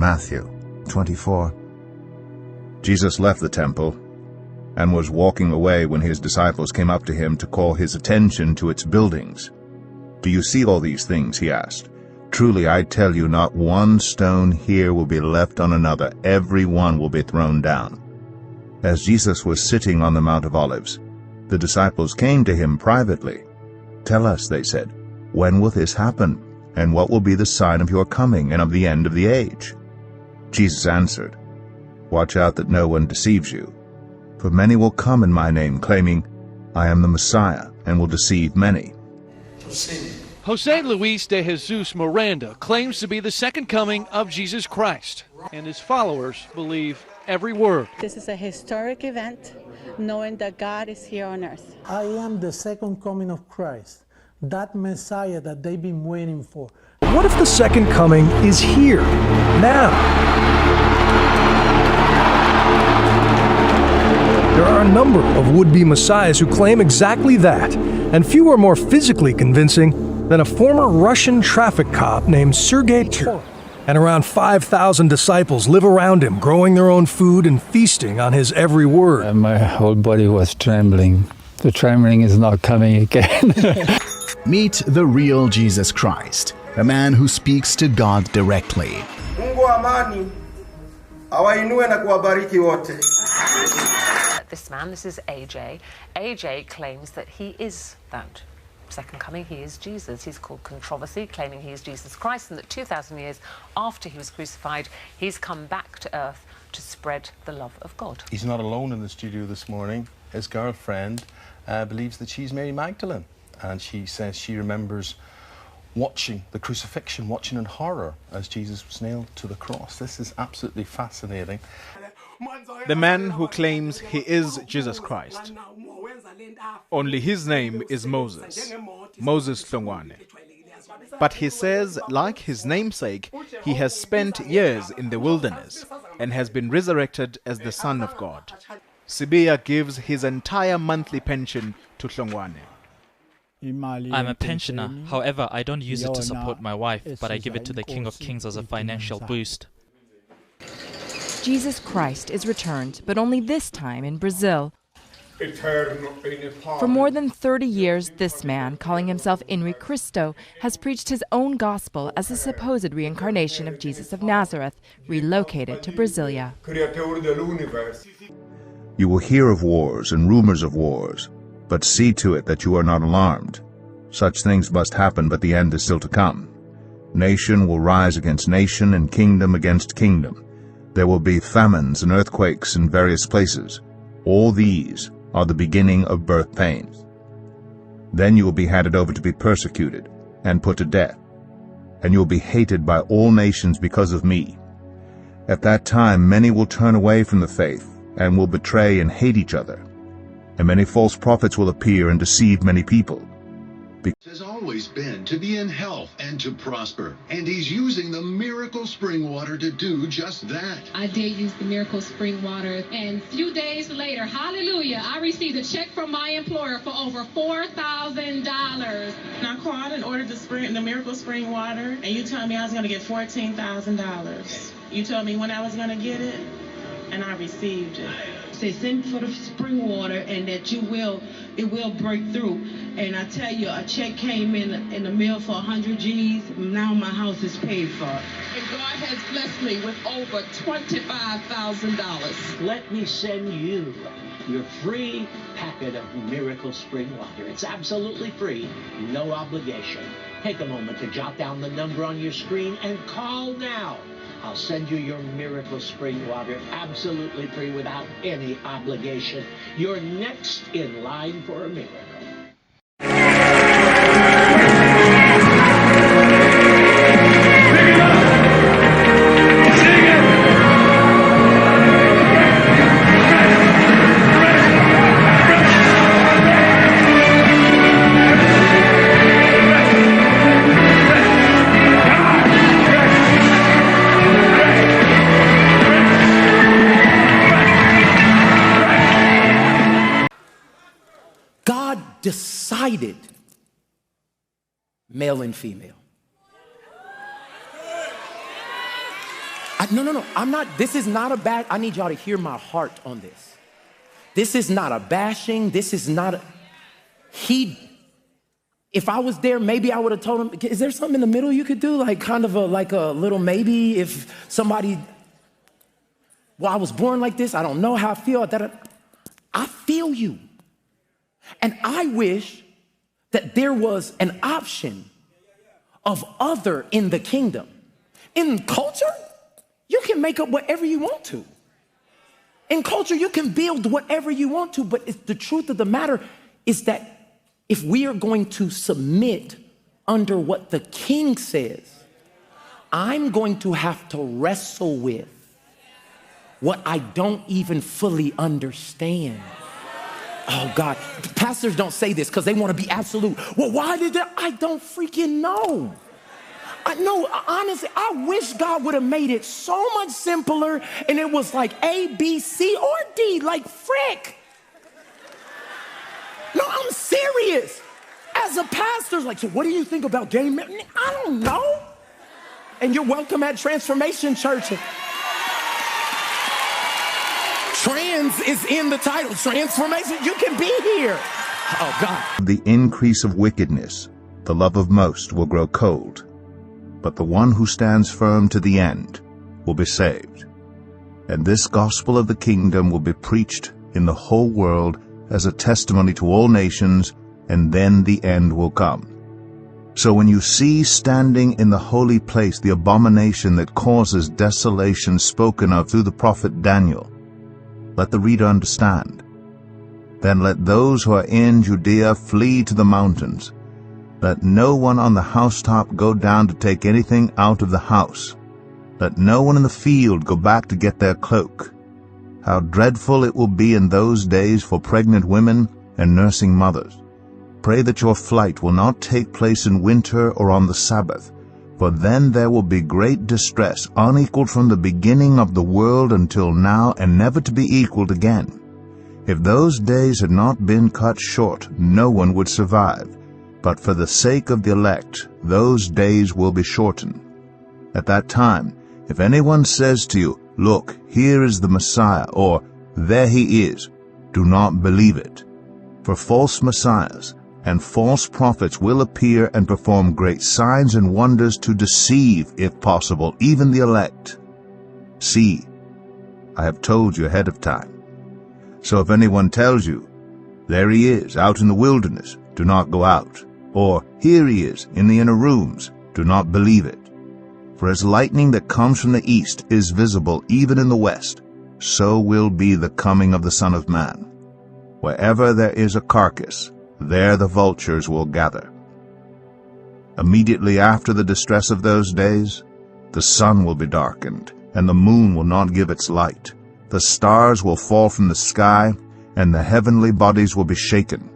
Matthew 24. Jesus left the temple and was walking away when his disciples came up to him to call his attention to its buildings. "Do you see all these things?" he asked. "Truly I tell you, not one stone here will be left on another. Every one will be thrown down." As Jesus was sitting on the Mount of Olives, the disciples came to him privately. "Tell us," they said, "when will this happen? And what will be the sign of your coming and of the end of the age?" Jesus answered, "Watch out that no one deceives you. For many will come in my name, claiming, 'I am the Messiah,' and will deceive many." Jose Luis de Jesus Miranda claims to be the second coming of Jesus Christ, and his followers believe every word. This is a historic event, knowing that God is here on earth. I am the second coming of Christ, that Messiah that they've been waiting for. What if the second coming is here, now? There are a number of would-be messiahs who claim exactly that, and few are more physically convincing than a former Russian traffic cop named Sergei Tur. And around 5,000 disciples live around him, growing their own food and feasting on his every word. My whole body was trembling. The trembling is not coming again. Meet the real Jesus Christ, a man who speaks to God directly. Mungu wa amani awainue na kuwabariki wote. This man, this is AJ. AJ claims that he is that second coming. He is Jesus. He's called Controversy, claiming he is Jesus Christ, and that 2,000 years after he was crucified, he's come back to earth to spread the love of God. He's not alone in the studio this morning. His girlfriend believes that she's Mary Magdalene, and she says she remembers watching the crucifixion, watching in horror as Jesus was nailed to the cross. This is absolutely fascinating. The man who claims he is Jesus Christ. Only his name is Moses, Moses Hlongwane. But he says, like his namesake, he has spent years in the wilderness and has been resurrected as the Son of God. Sibiya gives his entire monthly pension to Hlongwane. I'm a pensioner. However, I don't use it to support my wife, but I give it to the King of Kings as a financial boost. Jesus Christ is returned, but only this time in Brazil. For more than 30 years, this man, calling himself Henri Cristo, has preached his own gospel as a supposed reincarnation of Jesus of Nazareth, relocated to Brasilia. You will hear of wars and rumors of wars, but see to it that you are not alarmed. Such things must happen, but the end is still to come. Nation will rise against nation and kingdom against kingdom. There will be famines and earthquakes in various places. All these are the beginning of birth pains. Then you will be handed over to be persecuted and put to death, and you will be hated by all nations because of me. At that time many will turn away from the faith and will betray and hate each other, and many false prophets will appear and deceive many people. Has always been to be in health and to prosper, and he's using the miracle spring water to do just that. I did use the miracle spring water, and a few days later, hallelujah, I received a check from my employer for over $4,000. And I called and ordered the miracle spring water, and you told me I was going to get $14,000. You told me when I was going to get it, and I received it. Say send for the spring water, and that it will break through. And I tell you, a check came in the mail for 100 G's. Now my house is paid for. And God has blessed me with over $25,000. Let me send you your free packet of miracle spring water. It's absolutely free, no obligation. Take a moment to jot down the number on your screen and call now. I'll send you your miracle spring water absolutely free without any obligation. You're next in line for a miracle. Decided male and female. No. I'm not. This is not a bad. I need y'all to hear my heart on this. This is not a bashing. This is not a. If I was there, maybe I would have told him, is there something in the middle you could do? Like kind of a little maybe if somebody, well, I was born like this. I don't know how I feel. I feel you. And I wish that there was an option of other in the kingdom. In culture, you can make up whatever you want to. In culture, you can build whatever you want to, but the truth of the matter is that if we are going to submit under what the king says, I'm going to have to wrestle with what I don't even fully understand. Oh God, pastors don't say this because they want to be absolute. Well, why did that? I don't freaking know. I know, honestly, I wish God would have made it so much simpler and it was like A, B, C, or D, like frick. No, I'm serious. As a pastor, like, so what do you think about gay men? I don't know. And you're welcome at Transformation Church. Trans is in the title. Transformation, you can be here. Oh, God. The increase of wickedness, the love of most will grow cold, but the one who stands firm to the end will be saved. And this gospel of the kingdom will be preached in the whole world as a testimony to all nations, and then the end will come. So when you see standing in the holy place the abomination that causes desolation spoken of through the prophet Daniel, let the reader understand. Then let those who are in Judea flee to the mountains. Let no one on the housetop go down to take anything out of the house. Let no one in the field go back to get their cloak. How dreadful it will be in those days for pregnant women and nursing mothers. Pray that your flight will not take place in winter or on the Sabbath, for then there will be great distress, unequaled from the beginning of the world until now, and never to be equaled again. If those days had not been cut short, no one would survive. But for the sake of the elect, those days will be shortened. At that time, if anyone says to you, look, here is the Messiah, or there he is, do not believe it. For false messiahs and false prophets will appear and perform great signs and wonders to deceive, if possible, even the elect. See, I have told you ahead of time. So if anyone tells you, there he is, out in the wilderness, do not go out. Or, here he is, in the inner rooms, do not believe it. For as lightning that comes from the east is visible even in the west, so will be the coming of the Son of Man. Wherever there is a carcass, there the vultures will gather. Immediately after the distress of those days, the sun will be darkened, and the moon will not give its light. The stars will fall from the sky, and the heavenly bodies will be shaken.